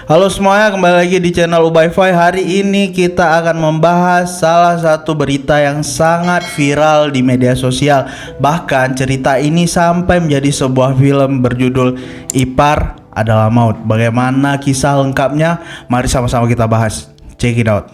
Halo semuanya, kembali lagi di channel Ubayfy. Hari ini kita akan membahas salah satu berita yang sangat viral di media sosial. Bahkan cerita ini sampai menjadi sebuah film berjudul Ipar Adalah Maut. Bagaimana kisah lengkapnya? Mari sama-sama kita bahas. Check it out.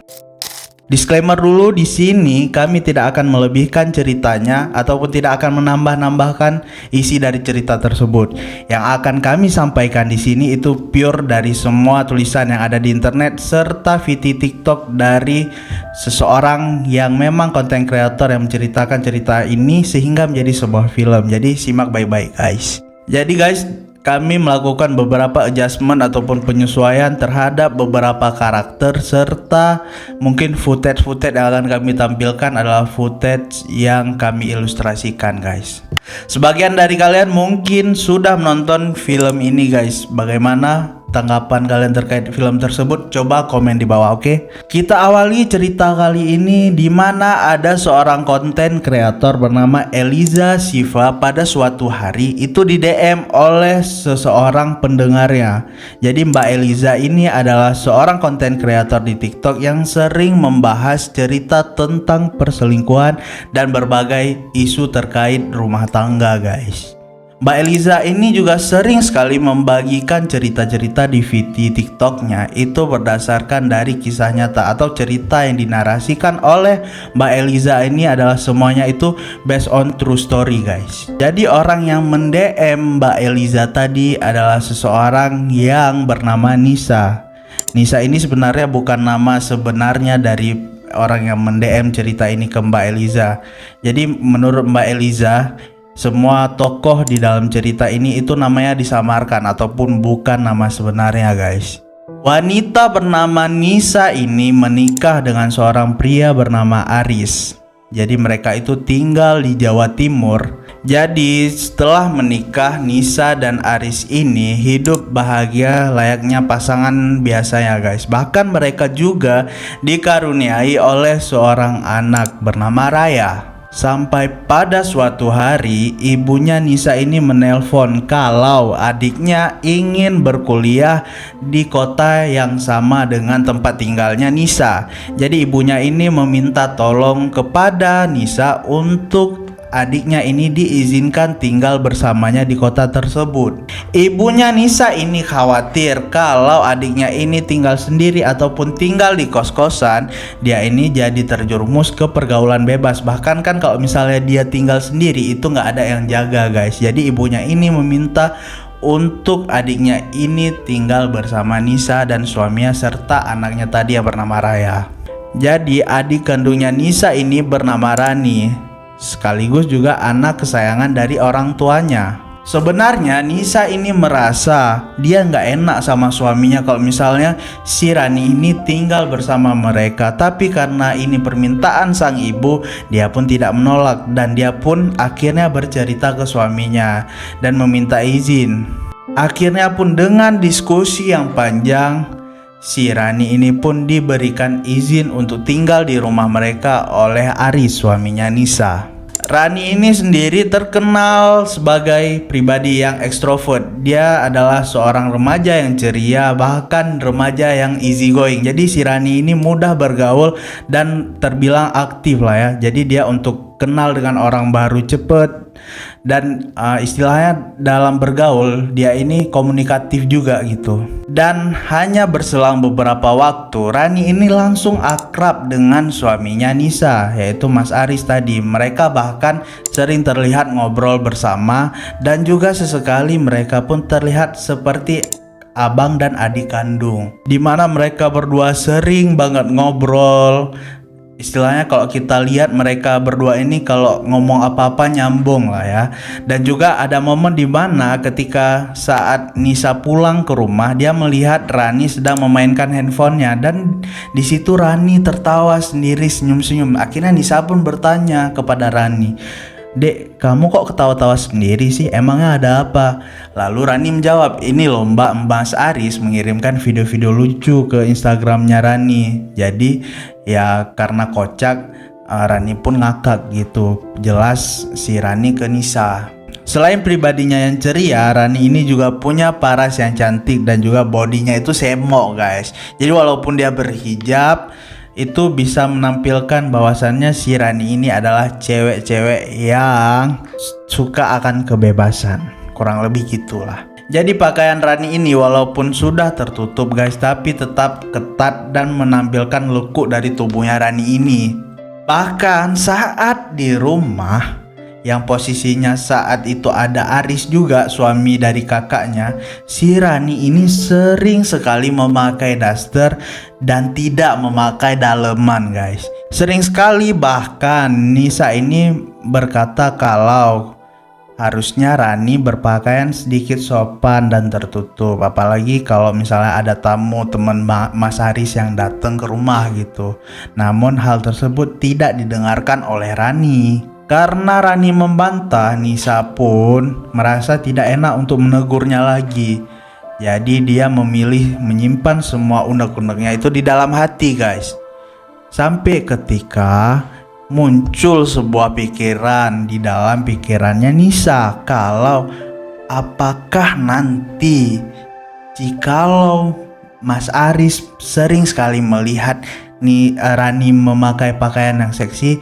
Disclaimer dulu, di sini kami tidak akan melebihkan ceritanya ataupun tidak akan menambah-nambahkan isi dari cerita tersebut. Yang akan kami sampaikan di sini itu pure dari semua tulisan yang ada di internet serta video TikTok dari seseorang yang memang konten kreator yang menceritakan cerita ini sehingga menjadi sebuah film. Jadi simak baik-baik guys. Jadi guys, kami melakukan beberapa adjustment ataupun penyesuaian terhadap beberapa karakter serta mungkin footage yang akan kami tampilkan adalah footage yang kami ilustrasikan guys. Sebagian dari kalian mungkin sudah menonton film ini guys. Bagaimana tanggapan kalian terkait film tersebut? Coba komen di bawah, oke? Kita awali cerita kali ini di mana ada seorang konten kreator bernama Eliza Shiva. Pada suatu hari itu di DM oleh seseorang pendengarnya. Jadi Mbak Eliza ini adalah seorang konten kreator di TikTok yang sering membahas cerita tentang perselingkuhan dan berbagai isu terkait rumah tangga guys. Mbak Eliza ini juga sering sekali membagikan cerita-cerita di video TikToknya itu berdasarkan dari kisah nyata atau cerita yang dinarasikan oleh Mbak Eliza ini adalah semuanya itu based on true story guys. Jadi orang yang mend-DM Mbak Eliza tadi adalah seseorang yang bernama Nisa. Nisa ini sebenarnya bukan nama sebenarnya dari orang yang mend-DM cerita ini ke Mbak Eliza. Jadi menurut Mbak Eliza, semua tokoh di dalam cerita ini itu namanya disamarkan ataupun bukan nama sebenarnya guys. Wanita bernama Nisa ini menikah dengan seorang pria bernama Aris. Jadi mereka itu tinggal di Jawa Timur. Jadi setelah menikah, Nisa dan Aris ini hidup bahagia layaknya pasangan biasanya guys. Bahkan mereka juga dikaruniai oleh seorang anak bernama Raya. Sampai pada suatu hari ibunya Nisa ini menelpon kalau adiknya ingin berkuliah di kota yang sama dengan tempat tinggalnya Nisa. Jadi ibunya ini meminta tolong kepada Nisa untuk adiknya ini diizinkan tinggal bersamanya di kota tersebut. Ibunya Nisa ini khawatir kalau adiknya ini tinggal sendiri ataupun tinggal di kos-kosan, dia ini jadi terjerumus ke pergaulan bebas. Bahkan kan kalau misalnya dia tinggal sendiri itu nggak ada yang jaga guys. Jadi ibunya ini meminta untuk adiknya ini tinggal bersama Nisa dan suaminya serta anaknya tadi yang bernama Raya. Jadi adik kandungnya Nisa ini bernama Rani, sekaligus juga anak kesayangan dari orang tuanya. Sebenarnya Nisa ini merasa dia nggak enak sama suaminya kalau misalnya si Rani ini tinggal bersama mereka. Tapi karena ini permintaan sang ibu, dia pun tidak menolak dan dia pun akhirnya bercerita ke suaminya dan meminta izin. Akhirnya pun dengan diskusi yang panjang, si Rani ini pun diberikan izin untuk tinggal di rumah mereka oleh Aris, suaminya Nisa. Rani ini sendiri terkenal sebagai pribadi yang ekstrovert. Dia adalah seorang remaja yang ceria, bahkan remaja yang easy going. Jadi si Rani ini mudah bergaul dan terbilang aktif lah ya. Jadi dia untuk kenal dengan orang baru cepet dan istilahnya dalam bergaul dia ini komunikatif juga gitu. Dan hanya berselang beberapa waktu Rani ini langsung akrab dengan suaminya Nisa, yaitu Mas Aris tadi. Mereka bahkan sering terlihat ngobrol bersama dan juga sesekali mereka pun terlihat seperti abang dan adik kandung, dimana mereka berdua sering banget ngobrol. Istilahnya kalau kita lihat mereka berdua ini kalau ngomong apa-apa nyambung lah ya. Dan juga ada momen di mana ketika saat Nisa pulang ke rumah, dia melihat Rani sedang memainkan handphonenya dan di situ Rani tertawa sendiri senyum-senyum. Akhirnya Nisa pun bertanya kepada Rani, "Dek, kamu kok ketawa-tawa sendiri sih? Emangnya ada apa?" Lalu Rani menjawab, "Ini loh Mbak, Mas Aris mengirimkan video-video lucu ke Instagramnya Rani." Jadi ya karena kocak, Rani pun ngakak gitu. Jelas si Rani ke Nisa. Selain pribadinya yang ceria, Rani ini juga punya paras yang cantik dan juga bodinya itu semok guys. Jadi walaupun dia berhijab, itu bisa menampilkan bahwasannya si Rani ini adalah cewek-cewek yang suka akan kebebasan. Kurang lebih gitulah. Jadi pakaian Rani ini walaupun sudah tertutup guys, tapi tetap ketat dan menampilkan lekuk dari tubuhnya Rani ini. Bahkan saat di rumah, yang posisinya saat itu ada Aris juga, suami dari kakaknya, si Rani ini sering sekali memakai daster dan tidak memakai daleman guys. Sering sekali, bahkan Nisa ini berkata kalau harusnya Rani berpakaian sedikit sopan dan tertutup, apalagi kalau misalnya ada tamu teman Mas Aris yang datang ke rumah gitu. Namun hal tersebut tidak didengarkan oleh Rani. Karena Rani membantah, Nisa pun merasa tidak enak untuk menegurnya lagi. Jadi dia memilih menyimpan semua unek-uneknya itu di dalam hati guys. Sampai ketika muncul sebuah pikiran di dalam pikirannya Nisa, kalau apakah nanti jikalau Mas Aris sering sekali melihat Rani memakai pakaian yang seksi,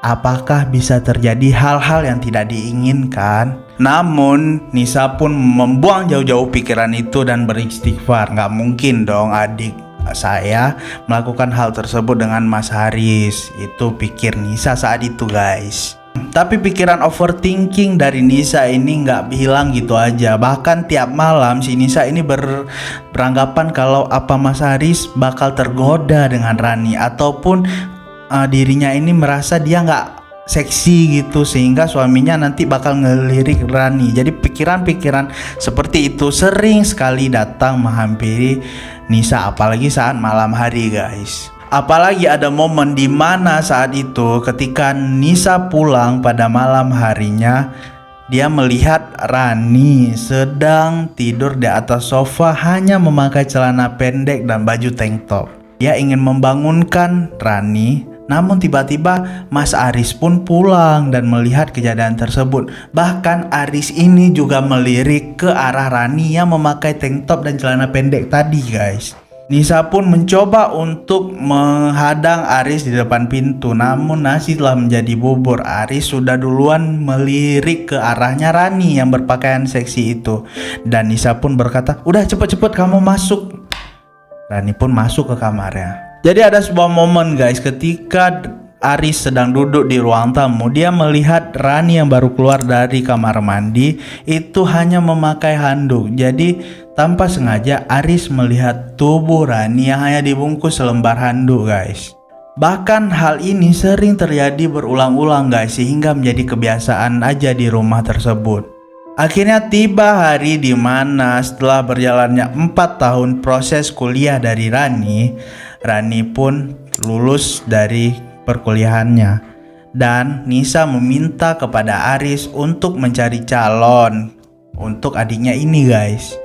apakah bisa terjadi hal-hal yang tidak diinginkan? Namun Nisa pun membuang jauh-jauh pikiran itu dan beristighfar. Nggak mungkin dong adik saya melakukan hal tersebut dengan Mas Haris. Itu pikir Nisa saat itu guys. Tapi pikiran overthinking dari Nisa ini nggak hilang gitu aja. Bahkan tiap malam si Nisa ini beranggapan kalau apa Mas Haris bakal tergoda dengan Rani, ataupun dirinya ini merasa dia nggak seksi gitu, sehingga suaminya nanti bakal ngelirik Rani. Jadi pikiran-pikiran seperti itu sering sekali datang menghampiri Nisa, apalagi saat malam hari guys. Apalagi ada momen di mana saat itu ketika Nisa pulang pada malam harinya, dia melihat Rani sedang tidur di atas sofa hanya memakai celana pendek dan baju tank top. Dia ingin membangunkan Rani, namun tiba-tiba Mas Aris pun pulang dan melihat kejadian tersebut. Bahkan Aris ini juga melirik ke arah Rani yang memakai tank top dan celana pendek tadi guys. Nisa pun mencoba untuk menghadang Aris di depan pintu, namun nasi telah menjadi bubur. Aris sudah duluan melirik ke arahnya Rani yang berpakaian seksi itu, dan Nisa pun berkata, "Udah cepet-cepet kamu masuk." Rani pun masuk ke kamarnya. Jadi ada sebuah momen guys, ketika Aris sedang duduk di ruang tamu, dia melihat Rani yang baru keluar dari kamar mandi itu hanya memakai handuk. Jadi tanpa sengaja Aris melihat tubuh Rani yang hanya dibungkus selembar handuk guys. Bahkan hal ini sering terjadi berulang-ulang guys, sehingga menjadi kebiasaan aja di rumah tersebut. Akhirnya tiba hari di mana setelah berjalannya 4 tahun proses kuliah dari Rani pun lulus dari perkuliahannya, dan Nisa meminta kepada Aris untuk mencari calon untuk adiknya ini guys.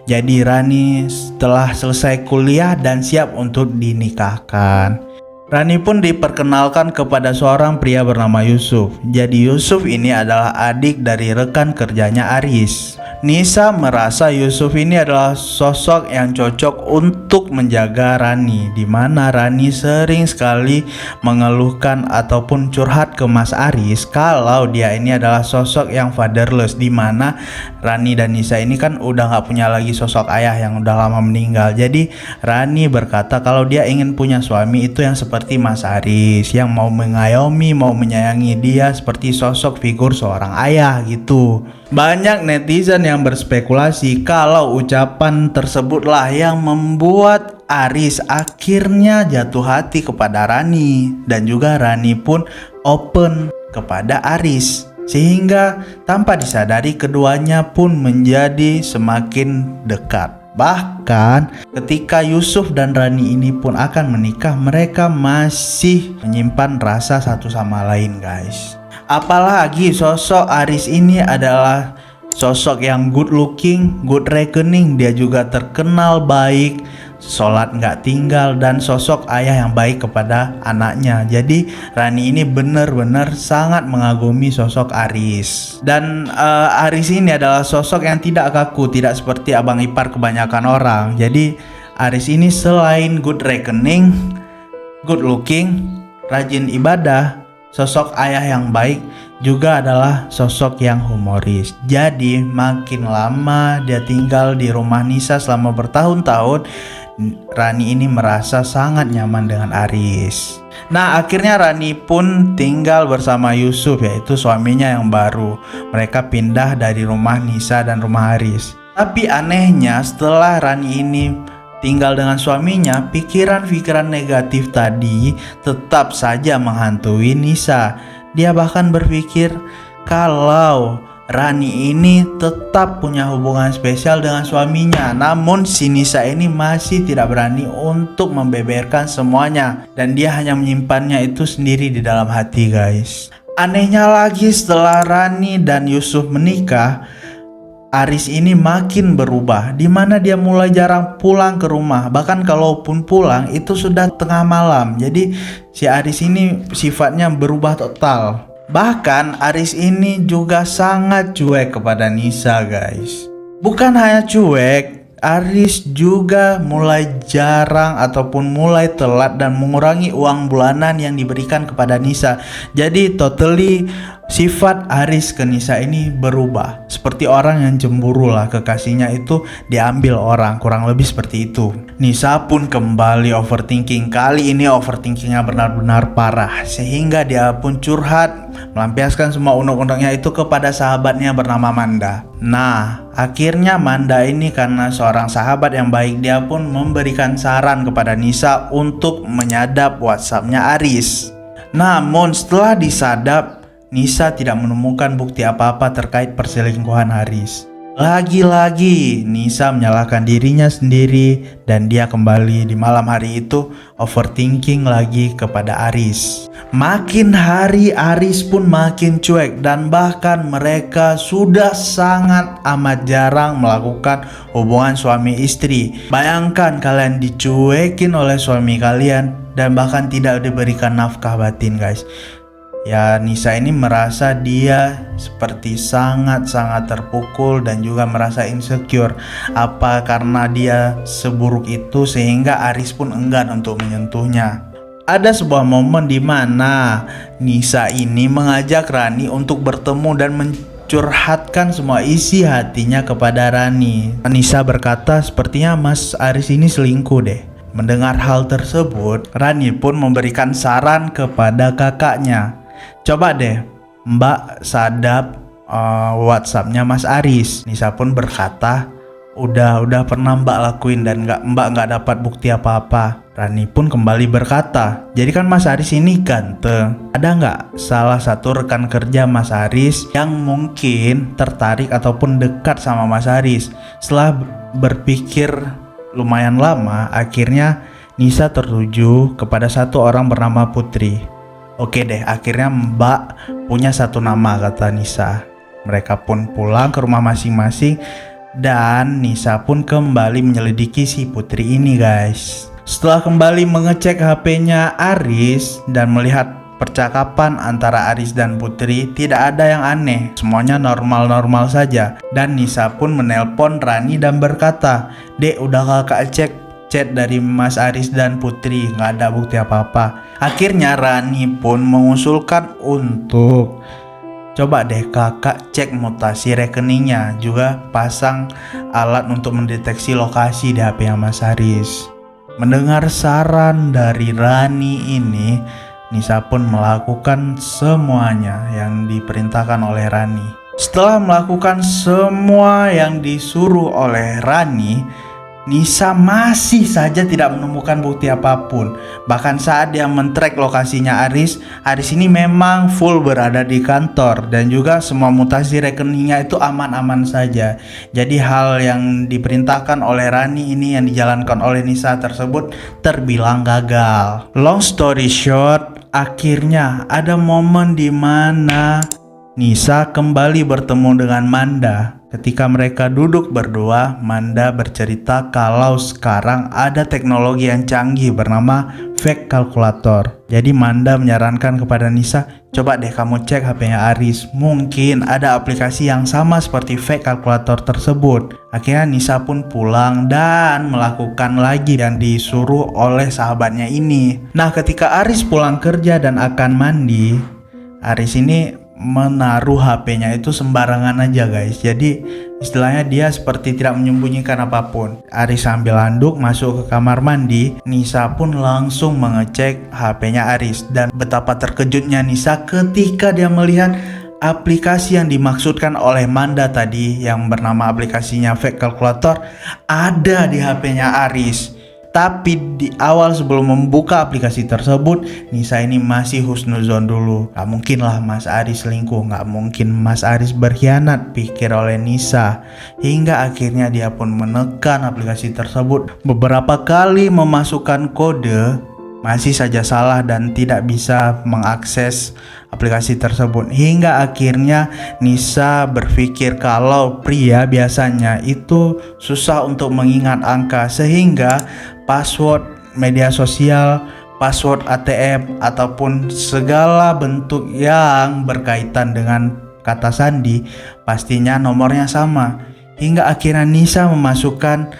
Jadi Rani setelah selesai kuliah dan siap untuk dinikahkan. Rani pun diperkenalkan kepada seorang pria bernama Yusuf. Jadi Yusuf ini adalah adik dari rekan kerjanya Aris. Nisa merasa Yusuf ini adalah sosok yang cocok untuk menjaga Rani, di mana Rani sering sekali mengeluhkan ataupun curhat ke Mas Aris kalau dia ini adalah sosok yang fatherless, di mana Rani dan Nisa ini kan udah nggak punya lagi sosok ayah yang udah lama meninggal. Jadi Rani berkata kalau dia ingin punya suami itu yang seperti Mas Aris, yang mau mengayomi, mau menyayangi dia seperti sosok figur seorang ayah gitu. Banyak netizen yang berspekulasi kalau ucapan tersebutlah yang membuat Aris akhirnya jatuh hati kepada Rani, dan juga Rani pun open kepada Aris, sehingga tanpa disadari keduanya pun menjadi semakin dekat. Bahkan ketika Yusuf dan Rani ini pun akan menikah, mereka masih menyimpan rasa satu sama lain guys. Apalagi sosok Aris ini adalah sosok yang good looking, good reckoning. Dia juga terkenal baik, sholat nggak tinggal, dan sosok ayah yang baik kepada anaknya. Jadi Rani ini benar-benar sangat mengagumi sosok Aris. Dan Aris ini adalah sosok yang tidak kaku, tidak seperti abang ipar kebanyakan orang. Jadi Aris ini selain good reckoning, good looking, rajin ibadah, sosok ayah yang baik, juga adalah sosok yang humoris. Jadi makin lama dia tinggal di rumah Nisa selama bertahun-tahun, Rani ini merasa sangat nyaman dengan Aris. Nah, akhirnya Rani pun tinggal bersama Yusuf, yaitu suaminya yang baru. Mereka pindah dari rumah Nisa dan rumah Aris. Tapi anehnya setelah Rani ini tinggal dengan suaminya, pikiran-pikiran negatif tadi tetap saja menghantui Nisa. Dia bahkan berpikir kalau Rani ini tetap punya hubungan spesial dengan suaminya. Namun si Nisa ini masih tidak berani untuk membeberkan semuanya, dan dia hanya menyimpannya itu sendiri di dalam hati, guys. Anehnya lagi, setelah Rani dan Yusuf menikah, Aris ini makin berubah, di mana dia mulai jarang pulang ke rumah. Bahkan kalaupun pulang itu sudah tengah malam. Jadi si Aris ini sifatnya berubah total. Bahkan Aris ini juga sangat cuek kepada Nisa, guys. Bukan hanya cuek, Aris juga mulai jarang ataupun mulai telat dan mengurangi uang bulanan yang diberikan kepada Nisa. Jadi totally sifat Aris ke Nisa ini berubah. Seperti orang yang cemburu lah, kekasihnya itu diambil orang, kurang lebih seperti itu. Nisa pun kembali overthinking. Kali ini overthinkingnya benar-benar parah, sehingga dia pun curhat, melampiaskan semua unek-uneknya itu kepada sahabatnya bernama Manda. Nah, akhirnya Manda ini karena seorang sahabat yang baik, dia pun memberikan saran kepada Nisa untuk menyadap WhatsApp-nya Aris. Namun setelah disadap, Nisa tidak menemukan bukti apa-apa terkait perselingkuhan Aris. Lagi-lagi Nisa menyalahkan dirinya sendiri, dan dia kembali di malam hari itu overthinking lagi kepada Aris. Makin hari Aris pun makin cuek, dan bahkan mereka sudah sangat amat jarang melakukan hubungan suami istri. Bayangkan kalian dicuekin oleh suami kalian dan bahkan tidak diberikan nafkah batin, guys. Ya, Nisa ini merasa dia seperti sangat-sangat terpukul dan juga merasa insecure. Apa karena dia seburuk itu sehingga Aris pun enggan untuk menyentuhnya. Ada sebuah momen di mana Nisa ini mengajak Rani untuk bertemu dan mencurhatkan semua isi hatinya kepada Rani. Nisa berkata sepertinya Mas Aris ini selingkuh deh. Mendengar hal tersebut, Rani pun memberikan saran kepada kakaknya. Coba deh Mbak sadap WhatsAppnya Mas Aris. Nisa pun berkata, udah pernah Mbak lakuin dan Mbak nggak dapat bukti apa-apa. Rani pun kembali berkata, jadi kan Mas Aris ini ganteng. Ada nggak salah satu rekan kerja Mas Aris yang mungkin tertarik ataupun dekat sama Mas Aris? Setelah berpikir lumayan lama, akhirnya Nisa tertuju kepada satu orang bernama Putri. Oke deh, akhirnya Mbak punya satu nama, kata Nisa. Mereka pun pulang ke rumah masing-masing, dan Nisa pun kembali menyelidiki si Putri ini, guys. Setelah kembali mengecek HP-nya Aris dan melihat percakapan antara Aris dan Putri, tidak ada yang aneh, semuanya normal-normal saja. Dan Nisa pun menelpon Rani dan berkata, "Dek, udah kakak cek chat dari Mas Aris dan Putri, nggak ada bukti apa-apa." Akhirnya Rani pun mengusulkan untuk coba deh kakak cek mutasi rekeningnya, juga pasang alat untuk mendeteksi lokasi di HP-nya Mas Aris. Mendengar saran dari Rani ini, Nisa pun melakukan semuanya yang diperintahkan oleh Rani. Setelah melakukan semua yang disuruh oleh Rani, Nisa masih saja tidak menemukan bukti apapun. Bahkan saat dia men-track lokasinya Aris ini memang full berada di kantor, dan juga semua mutasi rekeningnya itu aman-aman saja. Jadi hal yang diperintahkan oleh Rani ini yang dijalankan oleh Nisa tersebut terbilang gagal. Long story short, akhirnya ada momen di mana Nisa kembali bertemu dengan Manda. Ketika mereka duduk berdua, Manda bercerita kalau sekarang ada teknologi yang canggih bernama fake kalkulator. Jadi Manda menyarankan kepada Nisa, coba deh kamu cek HP-nya Aris. Mungkin ada aplikasi yang sama seperti fake kalkulator tersebut. Akhirnya Nisa pun pulang dan melakukan lagi yang disuruh oleh sahabatnya ini. Nah, ketika Aris pulang kerja dan akan mandi, Aris ini menaruh HP-nya itu sembarangan aja guys. Jadi istilahnya dia seperti tidak menyembunyikan apapun. Aris sambil handuk masuk ke kamar mandi. Nisa pun langsung mengecek HP-nya Aris. Dan betapa terkejutnya Nisa ketika dia melihat aplikasi yang dimaksudkan oleh Manda tadi, yang bernama aplikasinya fake calculator, ada di HP-nya Aris. Tapi di awal sebelum membuka aplikasi tersebut, Nisa ini masih husnuzon dulu. Gak mungkin lah Mas Aris selingkuh, gak mungkin Mas Aris berkhianat, pikir oleh Nisa. Hingga akhirnya dia pun menekan aplikasi tersebut. Beberapa kali memasukkan kode, masih saja salah dan tidak bisa mengakses aplikasi tersebut. Hingga akhirnya Nisa berpikir kalau pria biasanya itu susah untuk mengingat angka, sehingga password media sosial, password ATM, ataupun segala bentuk yang berkaitan dengan kata sandi pastinya nomornya sama. Hingga akhirnya Nisa memasukkan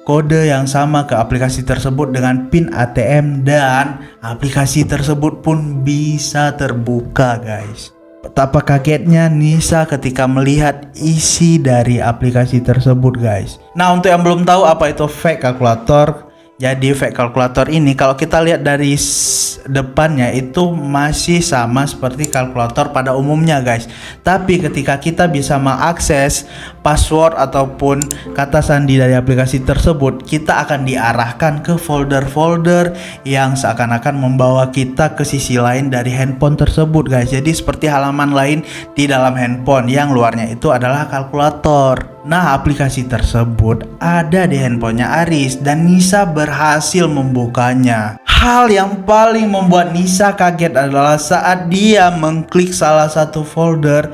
kode yang sama ke aplikasi tersebut dengan PIN ATM dan aplikasi tersebut pun bisa terbuka guys. Betapa kagetnya Nisa ketika melihat isi dari aplikasi tersebut guys. Nah, untuk yang belum tahu apa itu fake kalkulator, jadi fake kalkulator ini kalau kita lihat dari depannya itu masih sama seperti kalkulator pada umumnya guys. Tapi ketika kita bisa mengakses password ataupun kata sandi dari aplikasi tersebut, kita akan diarahkan ke folder-folder yang seakan-akan membawa kita ke sisi lain dari handphone tersebut guys. Jadi seperti halaman lain di dalam handphone yang luarnya itu adalah kalkulator. Nah, aplikasi tersebut ada di handphonenya Aris dan Nisa berhasil membukanya. Hal yang paling membuat Nisa kaget adalah saat dia mengklik salah satu folder,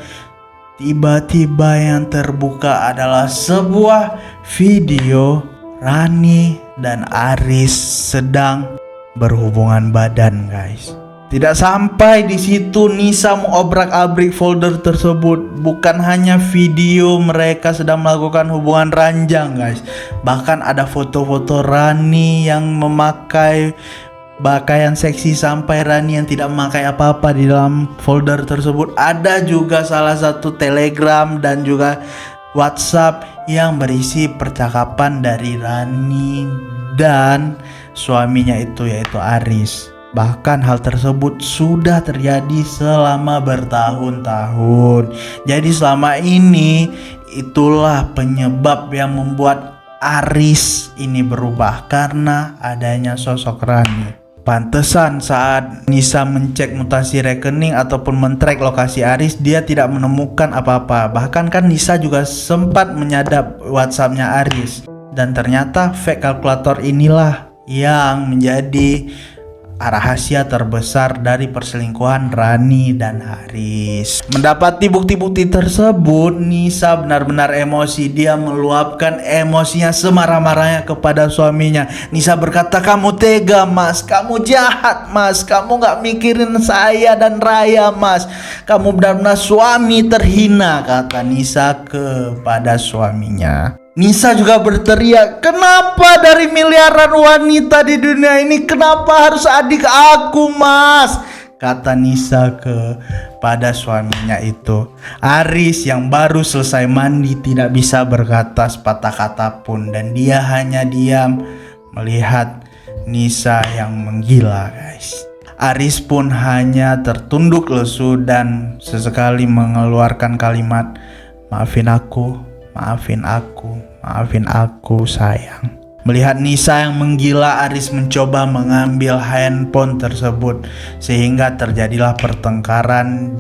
tiba-tiba yang terbuka adalah sebuah video Rani dan Aris sedang berhubungan badan guys. Tidak sampai di situ, Nisa mengobrak-abrik folder tersebut. Bukan hanya video mereka sedang melakukan hubungan ranjang guys, bahkan ada foto-foto Rani yang memakai pakaian seksi sampai Rani yang tidak memakai apa-apa di dalam folder tersebut. Ada juga salah satu Telegram dan juga WhatsApp yang berisi percakapan dari Rani dan suaminya itu yaitu Aris. Bahkan hal tersebut sudah terjadi selama bertahun-tahun. Jadi selama ini itulah penyebab yang membuat Aris ini berubah, karena adanya sosok Rani. Pantesan saat Nisa mencek mutasi rekening ataupun men-track lokasi Aris, dia tidak menemukan apa-apa. Bahkan kan Nisa juga sempat menyadap WhatsAppnya Aris. Dan ternyata fake kalkulator inilah yang menjadi rahasia terbesar dari perselingkuhan Rani dan Aris. Mendapati bukti-bukti tersebut, Nisa benar-benar emosi. Dia meluapkan emosinya semarah-marahnya kepada suaminya. Nisa berkata, "Kamu tega mas, kamu jahat mas, kamu gak mikirin saya dan Raya mas. Kamu benar-benar suami terhina," kata Nisa kepada suaminya. Nisa juga berteriak, "Kenapa dari miliaran wanita di dunia ini, kenapa harus adik aku mas?" kata Nisa kepada suaminya itu. Aris yang baru selesai mandi tidak bisa berkata sepatah kata pun, dan dia hanya diam melihat Nisa yang menggila guys. Aris pun hanya tertunduk lesu dan sesekali mengeluarkan kalimat, "Maafin aku, maafin aku, maafin aku sayang." Melihat Nisa yang menggila, Aris mencoba mengambil handphone tersebut sehingga terjadilah pertengkaran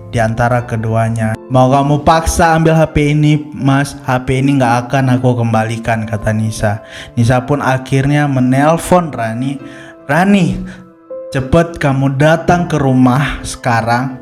di antara keduanya. "Mau kamu paksa ambil HP ini mas, HP ini gak akan aku kembalikan," kata Nisa. Nisa pun akhirnya menelpon Rani, cepet kamu datang ke rumah sekarang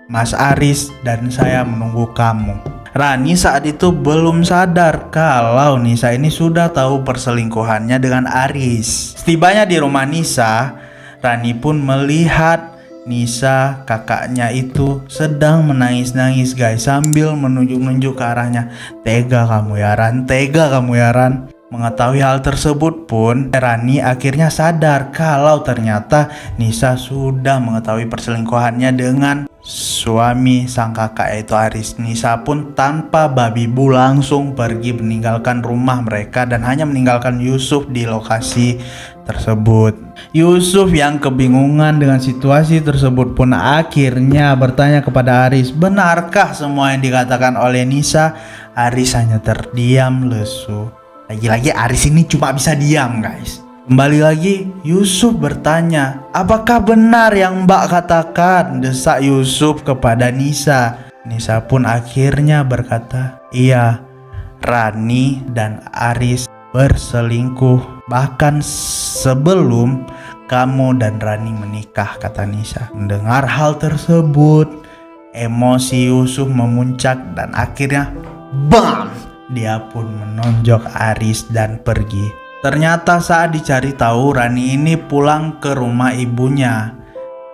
Mas Aris dan saya menunggu kamu. Rani saat itu belum sadar kalau Nisa ini sudah tahu perselingkuhannya dengan Aris. Setibanya di rumah Nisa, Rani pun melihat Nisa, kakaknya itu sedang menangis-nangis guys, sambil menunjuk-nunjuk ke arahnya. Tega kamu ya Ran, tega kamu ya Ran. Mengetahui hal tersebut pun, Rani akhirnya sadar kalau ternyata Nisa sudah mengetahui perselingkuhannya dengan suami sang kakak yaitu Aris. Nisa pun tanpa babi bu langsung pergi meninggalkan rumah mereka dan hanya meninggalkan Yusuf di lokasi tersebut. Yusuf yang kebingungan dengan situasi tersebut pun akhirnya bertanya kepada Aris, benarkah semua yang dikatakan oleh Nisa? Aris hanya terdiam lesu. Lagi-lagi Aris ini cuma bisa diam guys. Kembali lagi Yusuf bertanya, apakah benar yang Mbak katakan? Desak Yusuf kepada Nisa. Nisa pun akhirnya berkata, iya, Rani dan Aris berselingkuh bahkan sebelum kamu dan Rani menikah, kata Nisa. Mendengar hal tersebut, emosi Yusuf memuncak dan akhirnya BAM! Dia pun menonjok Aris dan pergi. Ternyata saat dicari tahu, Rani ini pulang ke rumah ibunya.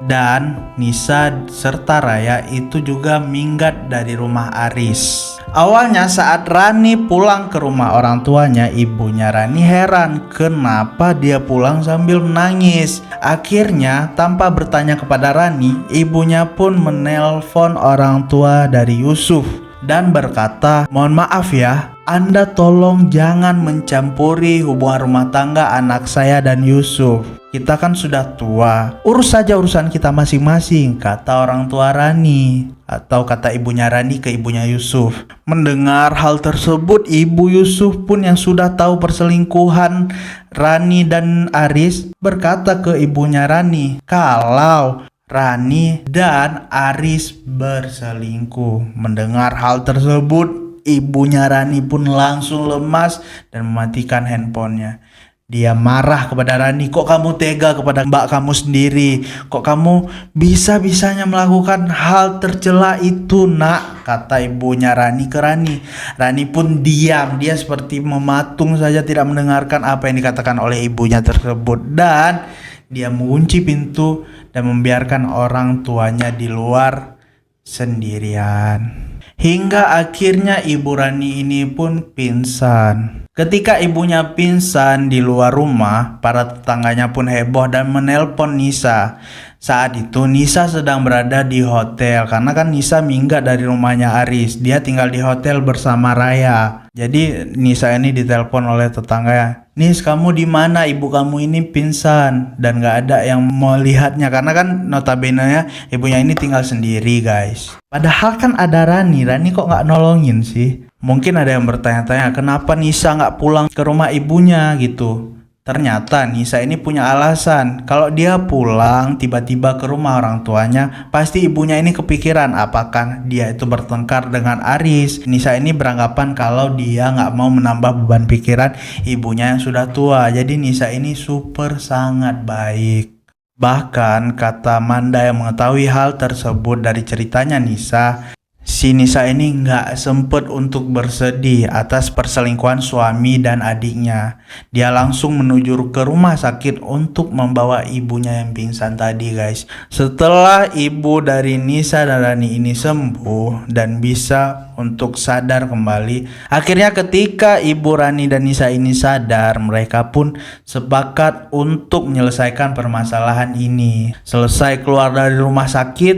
Dan Nisa serta Raya itu juga minggat dari rumah Aris. Awalnya saat Rani pulang ke rumah orang tuanya, ibunya Rani heran kenapa dia pulang sambil menangis. Akhirnya tanpa bertanya kepada Rani, ibunya pun menelpon orang tua dari Yusuf dan berkata, mohon maaf ya, Anda tolong jangan mencampuri hubungan rumah tangga anak saya dan Yusuf. Kita kan sudah tua, urus saja urusan kita masing-masing, kata orang tua Rani. Atau kata ibunya Rani ke ibunya Yusuf. Mendengar hal tersebut, ibu Yusuf pun yang sudah tahu perselingkuhan Rani dan Aris berkata ke ibunya Rani kalau Rani dan Aris berselingkuh. Mendengar hal tersebut, ibunya Rani pun langsung lemas dan mematikan handphonenya. Dia marah kepada Rani, kok kamu tega kepada mbak kamu sendiri? Kok kamu bisa-bisanya melakukan hal tercela itu, nak? Kata ibunya Rani ke Rani. Rani pun diam, dia seperti mematung saja tidak mendengarkan apa yang dikatakan oleh ibunya tersebut. Dan dia mengunci pintu dan membiarkan orang tuanya di luar sendirian. Hingga akhirnya ibu Rani ini pun pingsan. Ketika ibunya pingsan di luar rumah, para tetangganya pun heboh dan menelpon Nisa. Saat itu Nisa sedang berada di hotel karena kan Nisa minggat dari rumahnya Aris. Dia tinggal di hotel bersama Raya. Jadi Nisa ini ditelepon oleh tetangganya. Nis, kamu di mana? Ibu kamu ini pingsan dan gak ada yang melihatnya karena kan notabene ibunya ini tinggal sendiri, guys. Padahal kan ada Rani kok gak nolongin sih? Mungkin ada yang bertanya-tanya kenapa Nisa gak pulang ke rumah ibunya gitu. Ternyata Nisa ini punya alasan. Kalau dia pulang tiba-tiba ke rumah orang tuanya, pasti ibunya ini kepikiran apakah dia itu bertengkar dengan Aris. Nisa ini beranggapan kalau dia nggak mau menambah beban pikiran ibunya yang sudah tua. Jadi Nisa ini super sangat baik. Bahkan kata Manda yang mengetahui hal tersebut dari ceritanya Nisa, si Nisa ini nggak sempet untuk bersedih atas perselingkuhan suami dan adiknya. Dia langsung menuju ke rumah sakit untuk membawa ibunya yang pingsan tadi, guys. Setelah ibu dari Nisa dan Rani ini sembuh dan bisa untuk sadar kembali, akhirnya ketika ibu Rani dan Nisa ini sadar, mereka pun sepakat untuk menyelesaikan permasalahan ini. Selesai keluar dari rumah sakit,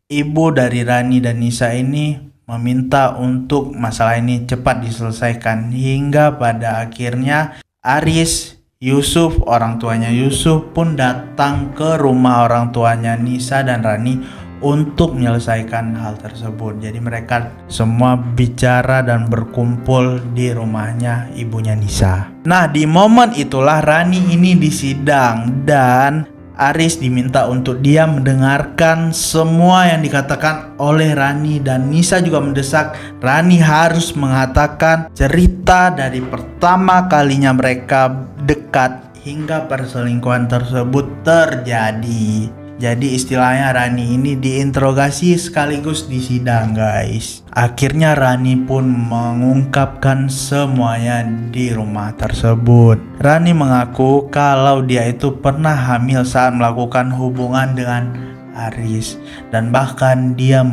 ibu dari Rani dan Nisa ini meminta untuk masalah ini cepat diselesaikan hingga pada akhirnya Aris, Yusuf, orang tuanya Yusuf pun datang ke rumah orang tuanya Nisa dan Rani untuk menyelesaikan hal tersebut. Jadi mereka semua bicara dan berkumpul di rumahnya ibunya Nisa. Nah, di momen itulah Rani ini disidang dan Aris diminta untuk dia mendengarkan semua yang dikatakan oleh Rani dan Nisa juga mendesak Rani harus mengatakan cerita dari pertama kalinya mereka dekat hingga perselingkuhan tersebut terjadi. Jadi istilahnya Rani ini diinterogasi sekaligus disidang guys. Akhirnya Rani pun mengungkapkan semuanya di rumah tersebut. Rani mengaku kalau dia itu pernah hamil saat melakukan hubungan dengan Aris. Dan bahkan dia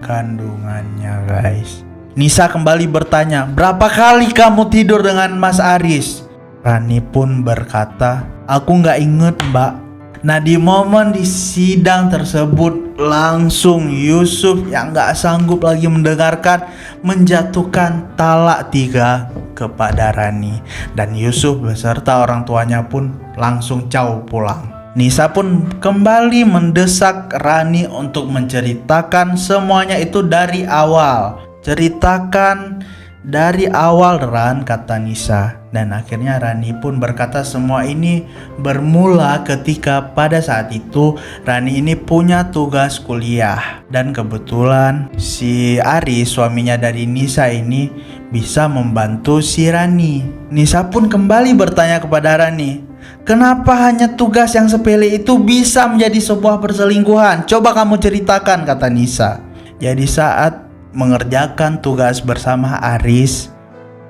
kandungannya guys. Nisa kembali bertanya, berapa kali kamu tidur dengan Mas Aris? Rani pun berkata, aku gak inget mbak. Nah di momen di sidang tersebut langsung Yusuf yang gak sanggup lagi mendengarkan menjatuhkan talak 3 kepada Rani. Dan Yusuf beserta orang tuanya pun langsung jauh pulang. Nisa pun kembali mendesak Rani untuk menceritakan semuanya itu dari awal. Ceritakan dari awal Ran, kata Nisa. Dan akhirnya Rani pun berkata semua ini bermula ketika pada saat itu Rani ini punya tugas kuliah. Dan kebetulan si Aris, suaminya dari Nisa ini, bisa membantu si Rani. Nisa pun kembali bertanya kepada Rani, kenapa hanya tugas yang sepele itu bisa menjadi sebuah perselingkuhan? Coba kamu ceritakan, kata Nisa. Jadi saat mengerjakan tugas bersama Aris,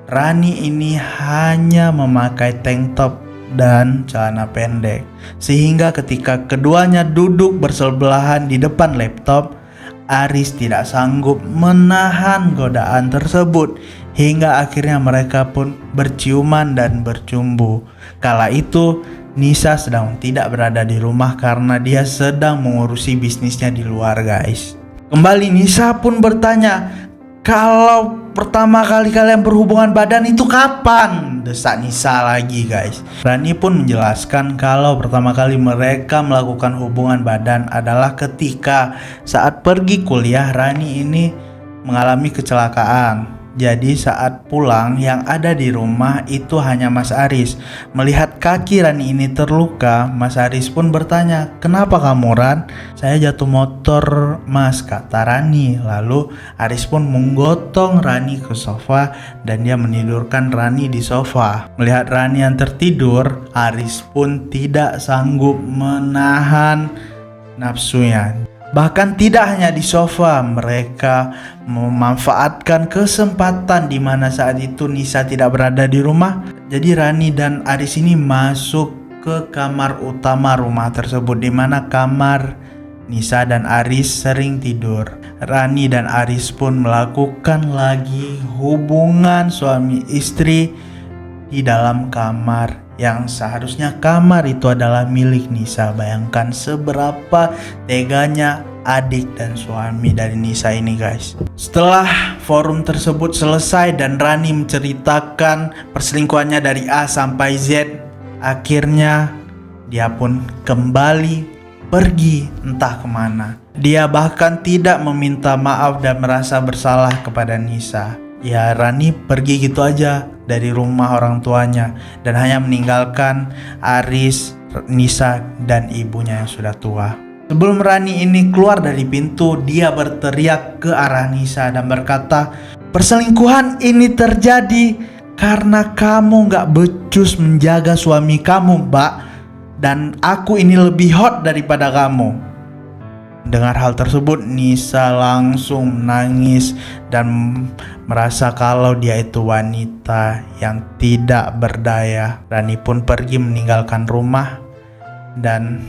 Rani ini hanya memakai tank top dan celana pendek. Sehingga ketika keduanya duduk bersebelahan di depan laptop, Aris tidak sanggup menahan godaan tersebut. Hingga akhirnya mereka pun berciuman dan bercumbu. Kala itu Nisa sedang tidak berada di rumah karena dia sedang mengurusi bisnisnya di luar guys. Kembali Nisa pun bertanya, kalau pertama kali kalian berhubungan badan itu kapan? Desak Nisa lagi guys. Rani pun menjelaskan kalau pertama kali mereka melakukan hubungan badan adalah ketika saat pergi kuliah Rani ini mengalami kecelakaan. Jadi saat pulang yang ada di rumah itu hanya Mas Aris. Melihat kaki Rani ini terluka, Mas Aris pun bertanya, kenapa kamu Ran? Saya jatuh motor mas, kata Rani. Lalu Aris pun menggotong Rani ke sofa dan dia menidurkan Rani di sofa. Melihat Rani yang tertidur, Aris pun tidak sanggup menahan nafsunya. Bahkan tidak hanya di sofa, mereka memanfaatkan kesempatan di mana saat itu Nisa tidak berada di rumah. Jadi Rani dan Aris ini masuk ke kamar utama rumah tersebut, di mana kamar Nisa dan Aris sering tidur. Rani dan Aris pun melakukan lagi hubungan suami istri di dalam kamar yang seharusnya kamar itu adalah milik Nisa. Bayangkan seberapa teganya adik dan suami dari Nisa ini guys. Setelah forum tersebut selesai dan Rani menceritakan perselingkuhannya dari A sampai Z, akhirnya dia pun kembali pergi entah kemana. Dia bahkan tidak meminta maaf dan merasa bersalah kepada Nisa. Ya Rani pergi gitu aja dari rumah orang tuanya dan hanya meninggalkan Aris, Nisa dan ibunya yang sudah tua. Sebelum Rani ini keluar dari pintu, dia berteriak ke arah Nisa dan berkata, perselingkuhan ini terjadi karena kamu gak becus menjaga suami kamu mbak, dan aku ini lebih hot daripada kamu. Dengar hal tersebut, Nisa langsung menangis dan merasa kalau dia itu wanita yang tidak berdaya. Rani pun pergi meninggalkan rumah dan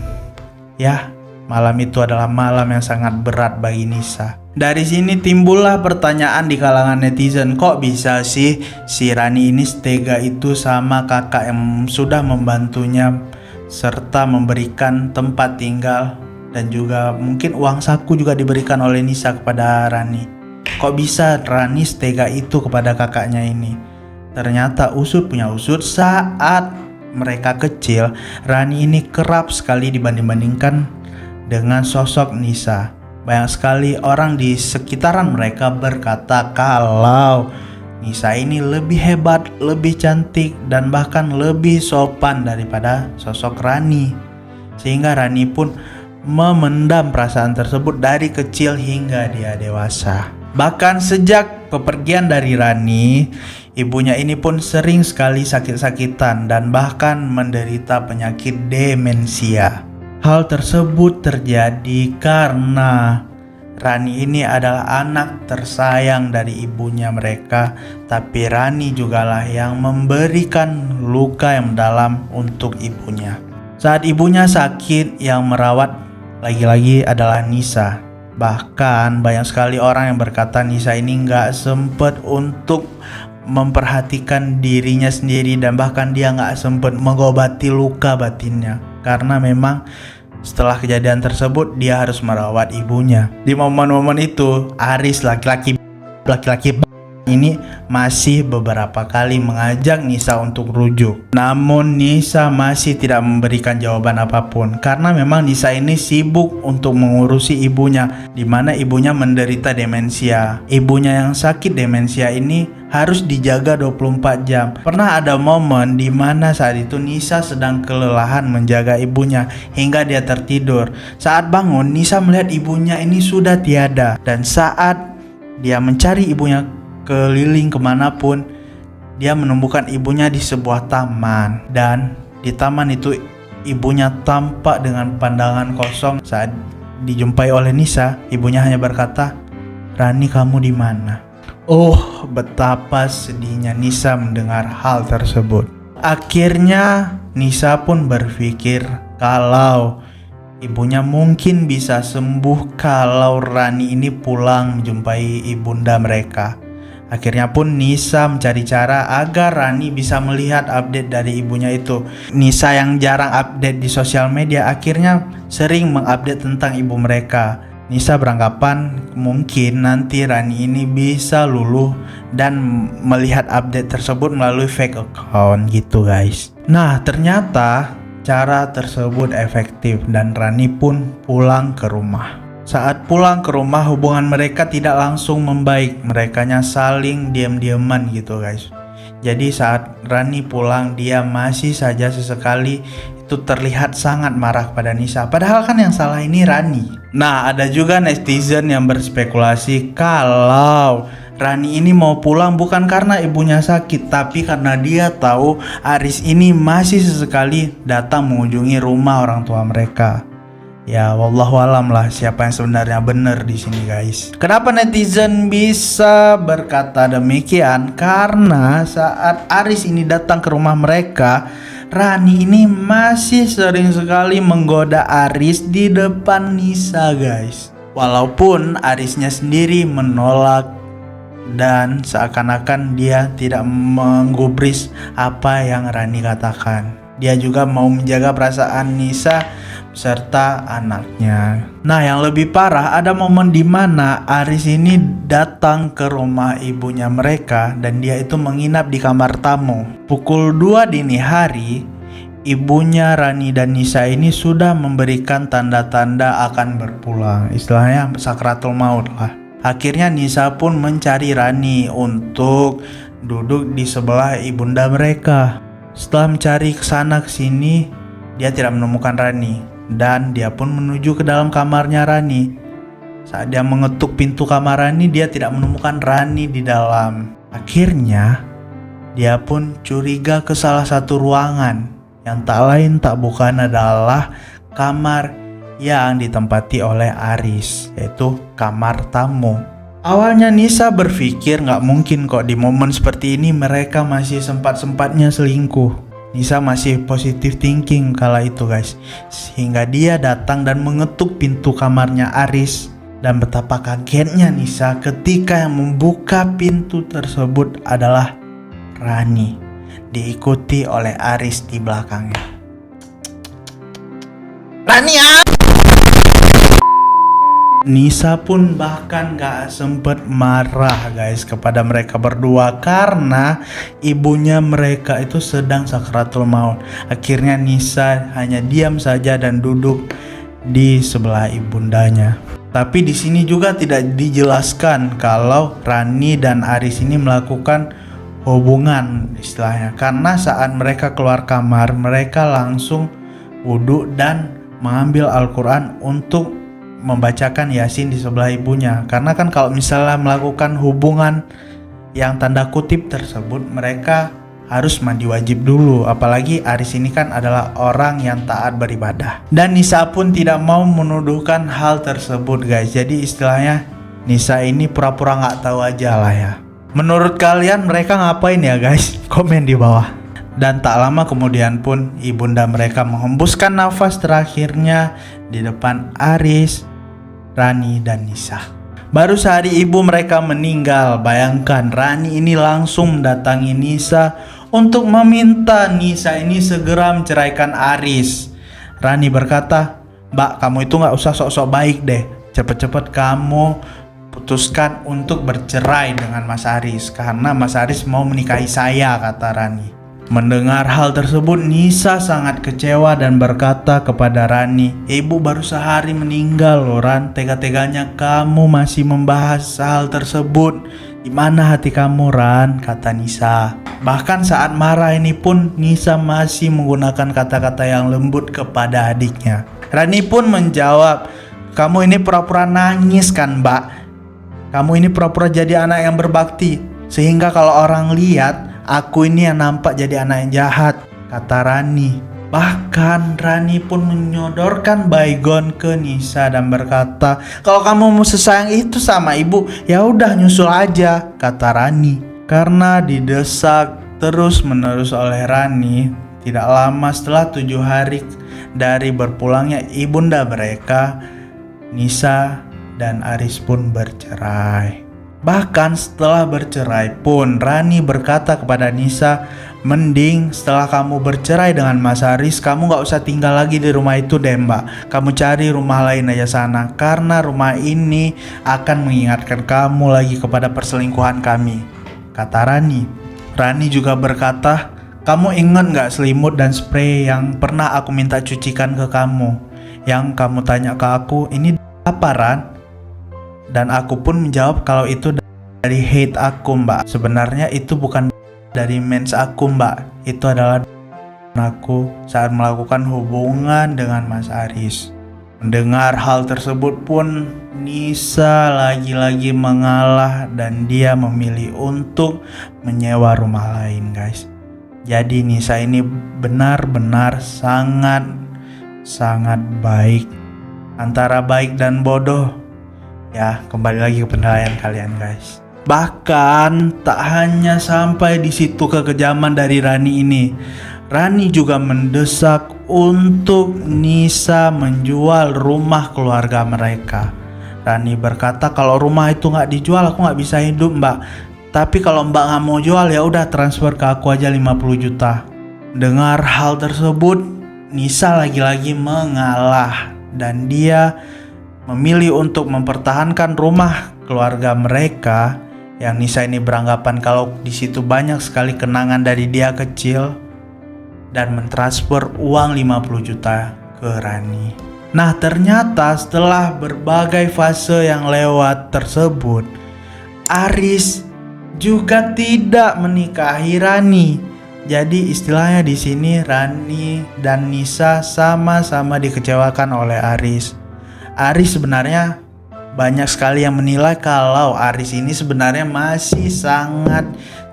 ya, malam itu adalah malam yang sangat berat bagi Nisa. Dari sini timbullah pertanyaan di kalangan netizen, kok bisa sih si Rani ini setega itu sama kakak yang sudah membantunya serta memberikan tempat tinggal dan juga mungkin uang saku juga diberikan oleh Nisa kepada Rani. Kok bisa Rani setega itu kepada kakaknya ini? Ternyata usut punya usut, saat mereka kecil Rani ini kerap sekali dibanding-bandingkan dengan sosok Nisa. Banyak sekali orang di sekitaran mereka berkata kalau Nisa ini lebih hebat, lebih cantik dan bahkan lebih sopan daripada sosok Rani. Sehingga Rani pun memendam perasaan tersebut dari kecil hingga dia dewasa. Bahkan sejak pepergian dari Rani, ibunya ini pun sering sekali sakit-sakitan dan bahkan menderita penyakit demensia. Hal tersebut terjadi karena Rani ini adalah anak tersayang dari ibunya mereka, tapi Rani jugalah yang memberikan luka yang mendalam untuk ibunya. Saat ibunya sakit, yang merawat lagi-lagi adalah Nisa. Bahkan banyak sekali orang yang berkata Nisa ini nggak sempet untuk memperhatikan dirinya sendiri, dan bahkan dia nggak sempet mengobati luka batinnya, karena memang setelah kejadian tersebut dia harus merawat ibunya. Di momen-momen itu Aris laki-laki ini masih beberapa kali mengajak Nisa untuk rujuk. Namun Nisa masih tidak memberikan jawaban apapun, karena memang Nisa ini sibuk untuk mengurusi ibunya, di mana ibunya menderita demensia. Ibunya yang sakit demensia ini harus dijaga 24 jam. Pernah ada momen di mana saat itu Nisa sedang kelelahan menjaga ibunya hingga dia tertidur. Saat bangun, Nisa melihat ibunya ini sudah tiada, dan saat dia mencari ibunya keliling kemanapun, dia menemukan ibunya di sebuah taman, dan di taman itu ibunya tampak dengan pandangan kosong. Saat dijumpai oleh Nisa, ibunya hanya berkata, "Rani, kamu di mana?" Oh, betapa sedihnya Nisa mendengar hal tersebut. Akhirnya Nisa pun berpikir kalau ibunya mungkin bisa sembuh kalau Rani ini pulang menjumpai ibunda mereka. Akhirnya pun Nisa mencari cara agar Rani bisa melihat update dari ibunya itu. Nisa yang jarang update di sosial media akhirnya sering mengupdate tentang ibu mereka. Nisa beranggapan mungkin nanti Rani ini bisa luluh dan melihat update tersebut melalui fake account gitu guys. Nah, ternyata cara tersebut efektif dan Rani pun pulang ke rumah. Saat pulang ke rumah, hubungan mereka tidak langsung membaik. Merekanya saling diam-diaman gitu guys. Jadi saat Rani pulang, dia masih saja sesekali itu terlihat sangat marah pada Nisa. Padahal kan yang salah ini Rani. Nah, ada juga netizen yang berspekulasi kalau Rani ini mau pulang bukan karena ibunya sakit, tapi karena dia tahu Aris ini masih sesekali datang mengunjungi rumah orang tua mereka. Ya, wallahualam lah siapa yang sebenarnya benar di sini guys. Kenapa netizen bisa berkata demikian? Karena saat Aris ini datang ke rumah mereka, Rani ini masih sering sekali menggoda Aris di depan Nisa guys. Walaupun Arisnya sendiri menolak dan seakan-akan dia tidak menggubris apa yang Rani katakan. Dia juga mau menjaga perasaan Nisa serta anaknya. Nah, yang lebih parah, ada momen di mana Aris ini datang ke rumah ibunya mereka dan dia itu menginap di kamar tamu. Pukul 2 dini hari, ibunya Rani dan Nisa ini sudah memberikan tanda-tanda akan berpulang. Istilahnya sakratul maut lah. Akhirnya Nisa pun mencari Rani untuk duduk di sebelah ibunda mereka. Setelah mencari kesana kesini, dia tidak menemukan Rani dan dia pun menuju ke dalam kamarnya Rani. Saat dia mengetuk pintu kamar Rani, dia tidak menemukan Rani di dalam. Akhirnya dia pun curiga ke salah satu ruangan yang tak lain tak bukan adalah kamar yang ditempati oleh Aris, yaitu kamar tamu. Awalnya Nisa berpikir nggak mungkin kok di momen seperti ini mereka masih sempat-sempatnya selingkuh. Nisa masih positive thinking kala itu guys, sehingga dia datang dan mengetuk pintu kamarnya Aris. Dan betapa kagetnya Nisa ketika yang membuka pintu tersebut adalah Rani, diikuti oleh Aris di belakangnya. Rani Nisa pun bahkan gak sempet marah guys kepada mereka berdua karena ibunya mereka itu sedang sakratul maut. Akhirnya Nisa hanya diam saja dan duduk di sebelah ibundanya. Tapi di sini juga tidak dijelaskan kalau Rani dan Aris ini melakukan hubungan istilahnya, karena saat mereka keluar kamar mereka langsung wudhu dan mengambil Al-Quran untuk membacakan Yasin di sebelah ibunya. Karena kan kalau misalnya melakukan hubungan yang tanda kutip tersebut, mereka harus mandi wajib dulu. Apalagi Aris ini kan adalah orang yang taat beribadah. Dan Nisa pun tidak mau menuduhkan hal tersebut guys. Jadi istilahnya Nisa ini pura-pura gak tahu aja lah ya. Menurut kalian mereka ngapain ya guys? Komen di bawah. Dan tak lama kemudian pun ibunda mereka menghembuskan nafas terakhirnya di depan Aris, Rani, dan Nisa. Baru sehari ibu mereka meninggal. Bayangkan Rani ini langsung mendatangi Nisa untuk meminta Nisa ini segera menceraikan Aris. Rani berkata, "Mbak, kamu itu gak usah sok-sok baik deh. Cepet-cepet kamu putuskan untuk bercerai dengan Mas Aris karena Mas Aris mau menikahi saya," kata Rani. Mendengar hal tersebut, Nisa sangat kecewa dan berkata kepada Rani, "Ibu baru sehari meninggal loh Ran, tega-teganya kamu masih membahas hal tersebut. Di mana hati kamu Ran?" kata Nisa. Bahkan saat marah ini pun Nisa masih menggunakan kata-kata yang lembut kepada adiknya. Rani pun menjawab, "Kamu ini pura-pura nangis kan Mbak? Kamu ini pura-pura jadi anak yang berbakti, sehingga kalau orang lihat aku ini yang nampak jadi anak yang jahat," kata Rani. Bahkan Rani pun menyodorkan baygon ke Nisa dan berkata, "Kalau kamu mau sesayang itu sama ibu, ya udah nyusul aja," kata Rani. Karena didesak terus-menerus oleh Rani, tidak lama setelah 7 hari dari berpulangnya ibunda mereka, Nisa dan Aris pun bercerai. Bahkan setelah bercerai pun Rani berkata kepada Nisa, "Mending setelah kamu bercerai dengan Mas Aris, kamu gak usah tinggal lagi di rumah itu deh Mbak. Kamu cari rumah lain aja sana, karena rumah ini akan mengingatkan kamu lagi kepada perselingkuhan kami," kata Rani. Rani juga berkata, "Kamu ingat gak selimut dan spray yang pernah aku minta cucikan ke kamu? Yang kamu tanya ke aku, ini apa Ran?" Dan aku pun menjawab kalau itu dari hate aku Mbak. Sebenarnya itu bukan dari mens aku Mbak. Itu adalah aku saat melakukan hubungan dengan Mas Aris. Mendengar hal tersebut pun Nisa lagi-lagi mengalah dan dia memilih untuk menyewa rumah lain guys. Jadi Nisa ini benar-benar sangat baik. Antara baik dan bodoh, ya, kembali lagi ke penilaian kalian guys. Bahkan tak hanya sampai di situ kekejaman dari Rani ini. Rani juga mendesak untuk Nisa menjual rumah keluarga mereka. Rani berkata, "Kalau rumah itu nggak dijual aku nggak bisa hidup Mbak. Tapi kalau Mbak nggak mau jual ya udah transfer ke aku aja 50 juta. Dengar hal tersebut, Nisa lagi-lagi mengalah dan dia memilih untuk mempertahankan rumah keluarga mereka yang Nisa ini beranggapan kalau di situ banyak sekali kenangan dari dia kecil, dan mentransfer uang 50 juta ke Rani. Nah, ternyata setelah berbagai fase yang lewat tersebut, Aris juga tidak menikahi Rani. Jadi istilahnya di sini Rani dan Nisa sama-sama dikecewakan oleh Aris. Aris sebenarnya banyak sekali yang menilai kalau Aris ini sebenarnya masih sangat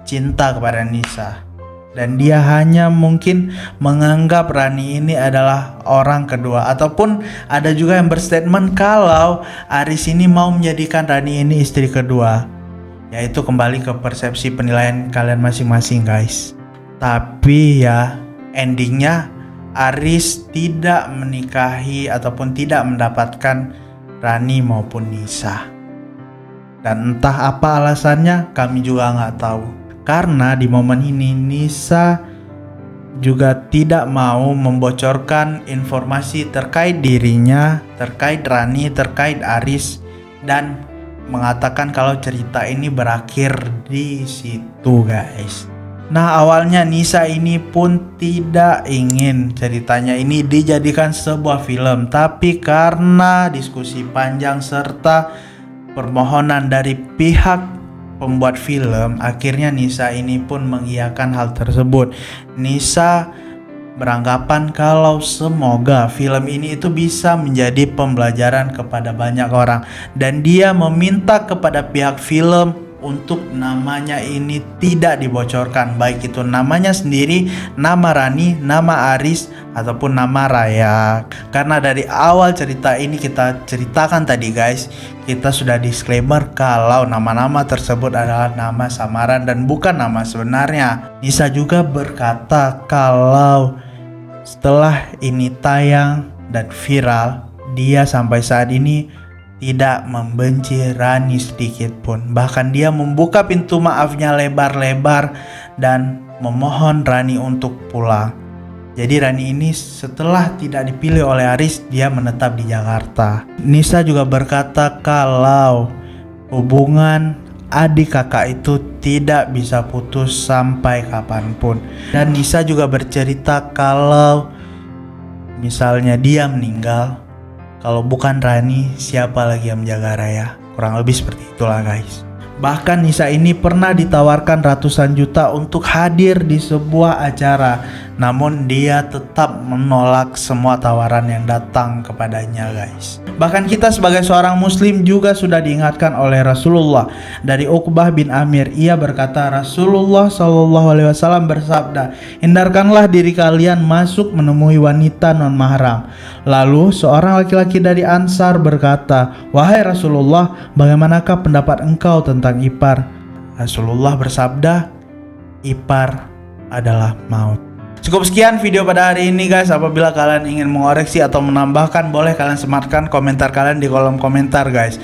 cinta kepada Nisa. Dan dia hanya mungkin menganggap Rani ini adalah orang kedua. Ataupun ada juga yang berstatement kalau Aris ini mau menjadikan Rani ini istri kedua. Yaitu kembali ke persepsi penilaian kalian masing-masing guys. Tapi ya endingnya Aris tidak menikahi ataupun tidak mendapatkan Rani maupun Nisa. Dan entah apa alasannya kami juga nggak tahu. Karena di momen ini Nisa juga tidak mau membocorkan informasi terkait dirinya, terkait Rani, terkait Aris, dan mengatakan kalau cerita ini berakhir di situ guys. Nah, awalnya Nisa ini pun tidak ingin ceritanya ini dijadikan sebuah film, tapi karena diskusi panjang serta permohonan dari pihak pembuat film, akhirnya Nisa ini pun mengiyakan hal tersebut. Nisa beranggapan kalau semoga film ini itu bisa menjadi pembelajaran kepada banyak orang, dan dia meminta kepada pihak film untuk namanya ini tidak dibocorkan, baik itu namanya sendiri, nama Rani, nama Aris, ataupun nama Raya. Karena dari awal cerita ini kita ceritakan tadi guys, kita sudah disclaimer kalau nama-nama tersebut adalah nama samaran dan bukan nama sebenarnya. Nisa juga berkata kalau setelah ini tayang dan viral, dia sampai saat ini tidak membenci Rani sedikit pun. Bahkan dia membuka pintu maafnya lebar-lebar dan memohon Rani untuk pulang. Jadi Rani ini setelah tidak dipilih oleh Aris, dia menetap di Jakarta. Nisa juga berkata kalau hubungan adik kakak itu tidak bisa putus sampai kapanpun. Dan Nisa juga bercerita kalau misalnya dia meninggal, kalau bukan Rani, siapa lagi yang menjaga Raya? Kurang lebih seperti itulah guys. Bahkan Nisa ini pernah ditawarkan ratusan juta untuk hadir di sebuah acara, namun dia tetap menolak semua tawaran yang datang kepadanya guys. Bahkan kita sebagai seorang muslim juga sudah diingatkan oleh Rasulullah. Dari Uqbah bin Amir, ia berkata Rasulullah SAW bersabda, hindarkanlah diri kalian masuk menemui wanita non mahram. Lalu seorang laki-laki dari Ansar berkata, wahai Rasulullah, bagaimanakah pendapat engkau tentang ipar? Rasulullah bersabda, ipar adalah maut. Cukup sekian video pada hari ini guys. Apabila kalian ingin mengoreksi atau menambahkan, boleh kalian sematkan komentar kalian di kolom komentar guys.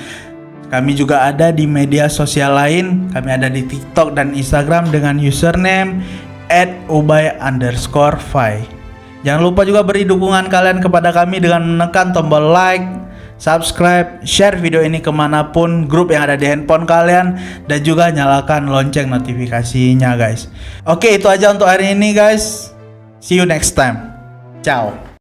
Kami juga ada di media sosial lain. Kami ada di TikTok dan Instagram dengan username @ubay_5. Jangan lupa juga beri dukungan kalian kepada kami dengan menekan tombol like, subscribe, share video ini kemanapun, grup yang ada di handphone kalian, dan juga nyalakan lonceng notifikasinya guys. Oke, itu aja untuk hari ini guys. See you next time. Ciao.